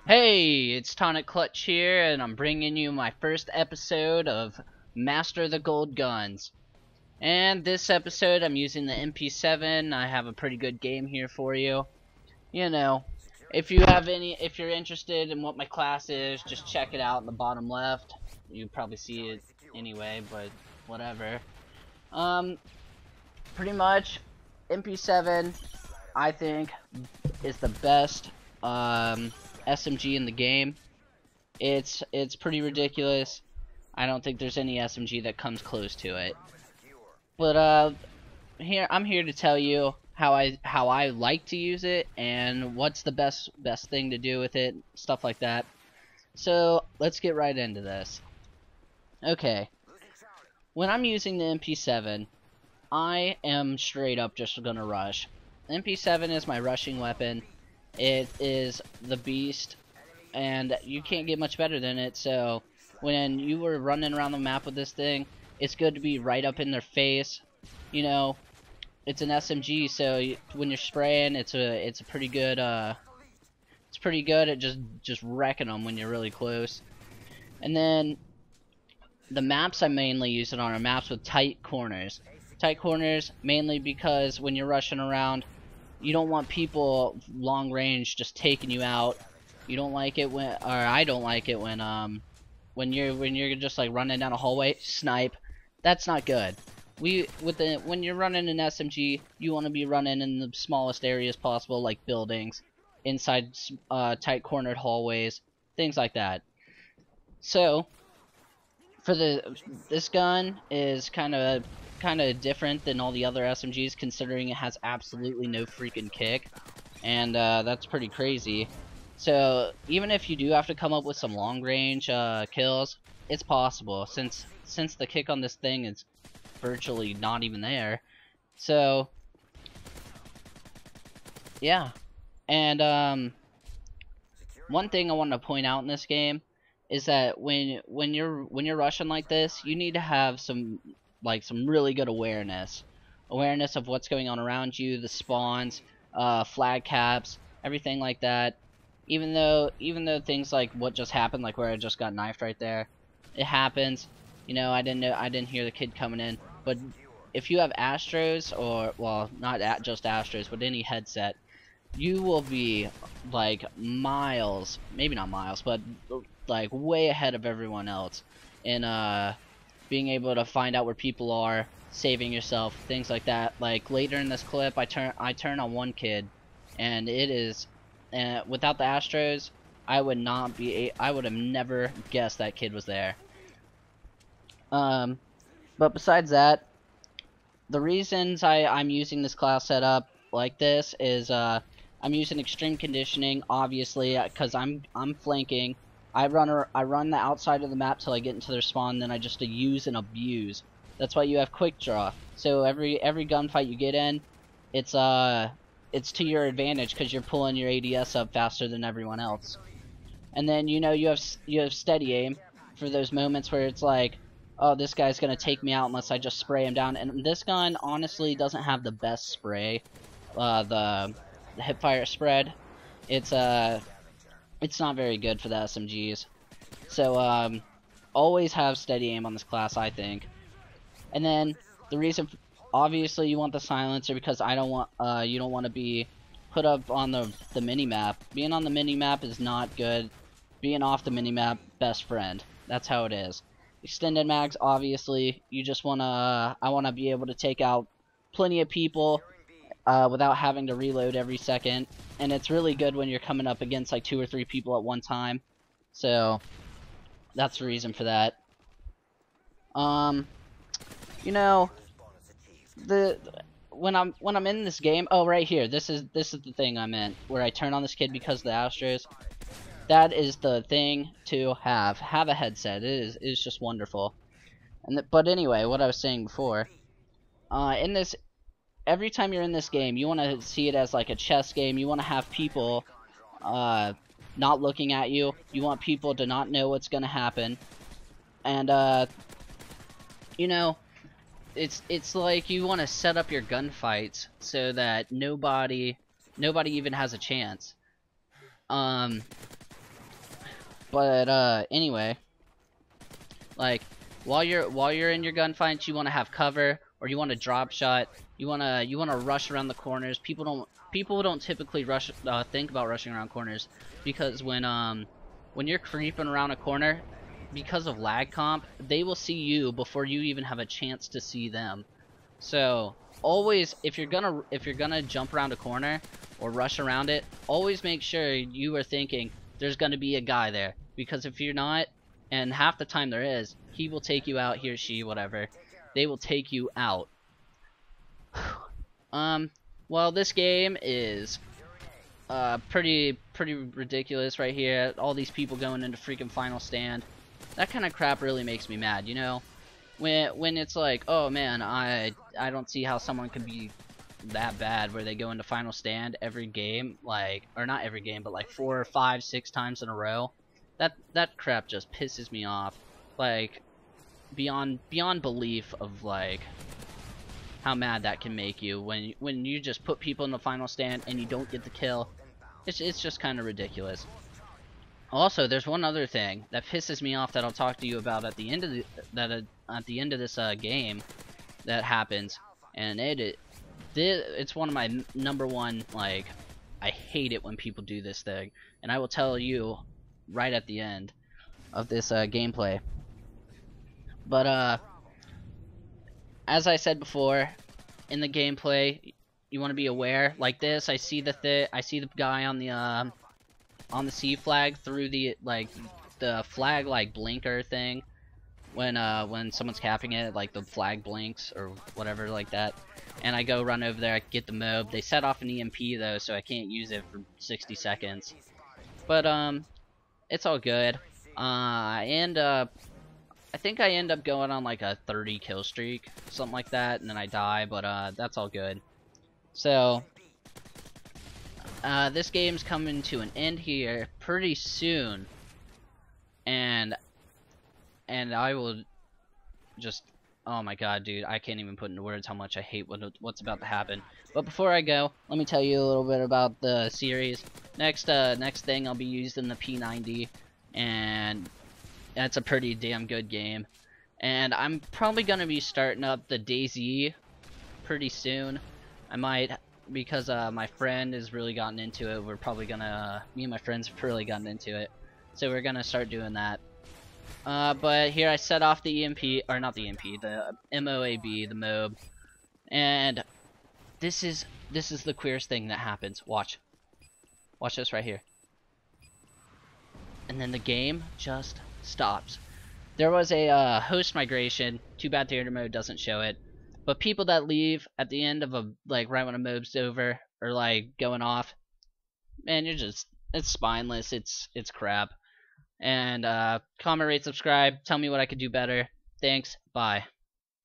Hey, it's Tonic Clutch here, and I'm bringing you my first episode of Master the Gold Guns. And this episode, I'm using the Mp7. I have a pretty good game here for you. You know, if you're interested in what my class is, just check it out in the bottom left. You probably see it anyway, but whatever. Pretty much, Mp7, I think, is the best, SMG in the game. It's pretty ridiculous. I don't think there's any SMG that comes close to it. But I'm here to tell you how I like to use it and what's the best thing to do with it, stuff like that. So let's get right into this. Okay, when I'm using the Mp7, I am straight up just gonna rush. The Mp7 is my rushing weapon. It is the beast, and you can't get much better than it. So when you were running around the map with this thing, it's good to be right up in their face. You know, it's an SMG, so when you're spraying, it's a pretty good it's pretty good at just wrecking them when you're really close. And then the maps I mainly use it on are maps with tight corners. Tight corners mainly because when you're rushing around, you don't want people long range just taking you out. You don't like it when, or I don't like it when you're just like running down a hallway, snipe. That's not good. When you're running an SMG, you want to be running in the smallest areas possible, like buildings, inside tight cornered hallways, things like that. So for this gun is kind of different than all the other SMGs, considering it has absolutely no freaking kick, and that's pretty crazy. So even if you do have to come up with some long range kills, it's possible since the kick on this thing is virtually not even there. So yeah, and one thing I want to point out in this game is that when you're rushing like this, you need to have some really good awareness of what's going on around you, the spawns, flag caps, everything like that. Even though things like what just happened, like where I just got knifed right there, it happens. You know, I didn't hear the kid coming in. But if you have Astros, or well, not just Astros, but any headset, you will be like miles, maybe not miles, but like way ahead of everyone else in being able to find out where people are, saving yourself, things like that. Like later in this clip, I turn on one kid, and it is, without the Astros, I would have never guessed that kid was there. But besides that, the reasons I'm using this class setup like this is I'm using extreme conditioning, obviously, because I'm flanking. I run the outside of the map till I get into their spawn, then I just use and abuse. That's why you have quick draw. So every gunfight you get in, it's to your advantage because you're pulling your ADS up faster than everyone else. And then you have steady aim for those moments where it's like, oh, this guy's gonna take me out unless I just spray him down. And this gun honestly doesn't have the best spray, the hipfire spread. It's not very good for the SMGs. So always have steady aim on this class, I think. And then the reason, obviously, you want the silencer because you don't want to be put up on the mini map. Being on the mini map is not good. Being off the mini map, best friend. That's how it is. Extended mags, obviously, you just wanna. I wanna be able to take out plenty of people without having to reload every second, and it's really good when you're coming up against like 2 or 3 people at one time. So that's the reason for that. You know, when I'm in this game, oh, right here, this is the thing I meant, where I turn on this kid because of the Astros. That is the thing to have a headset. It is just wonderful. But anyway, what I was saying before, in this, every time you're in this game, you want to see it as like a chess game. You want to have people not looking at you. You want people to not know what's going to happen. And you know, it's like you want to set up your gunfights so that nobody even has a chance. But anyway, like while you're in your gunfights, you want to have cover, or you want to drop shot. You wanna rush around the corners. People don't typically think about rushing around corners, because when you're creeping around a corner, because of lag comp, they will see you before you even have a chance to see them. So always, if you're gonna jump around a corner or rush around it, always make sure you are thinking there's gonna be a guy there, because if you're not, and half the time there is, he will take you out. He or she, whatever, they will take you out. Well, this game is pretty ridiculous right here. All these people going into freaking final stand. That kind of crap really makes me mad, you know? When it's like, oh man, I don't see how someone could be that bad where they go into final stand every game, like, or not every game, but like 4, 5, 6 times in a row. That crap just pisses me off, like beyond belief of like how mad that can make you when you just put people in the final stand and you don't get the kill. It's just kind of ridiculous. Also, there's one other thing that pisses me off that I'll talk to you about at the end of this game that happens, and it's one of my number one, like, I hate it when people do this thing, and I will tell you right at the end of this gameplay. But as I said before, in the gameplay, you want to be aware. Like this, I see the guy on the C flag through the flag like blinker thing. When someone's capping it, like the flag blinks or whatever like that. And I go run over there, I get the MOAB. They set off an EMP though, so I can't use it for 60 seconds. But it's all good. I think I end up going on like a 30 kill streak, something like that, and then I die, but that's all good. So this game's coming to an end here pretty soon, and I will just, oh my god, dude, I can't even put into words how much I hate what's about to happen. But before I go, let me tell you a little bit about the series. Next thing I'll be using the P90, and that's a pretty damn good game. And I'm probably gonna be starting up the DayZ pretty soon. I might, because my friend has really gotten into it. We're probably gonna, me and my friends have really gotten into it, so we're gonna start doing that. But here I set off the EMP, or not the EMP, the MOAB, the MOAB, and this is the queerest thing that happens. Watch this right here, and then the game just stops. There was a host migration. Too bad theater mode doesn't show it. But people that leave at the end of right when a MOAB's over, or like going off, man, it's spineless. It's crap. And comment, rate, subscribe. Tell me what I could do better. Thanks. Bye.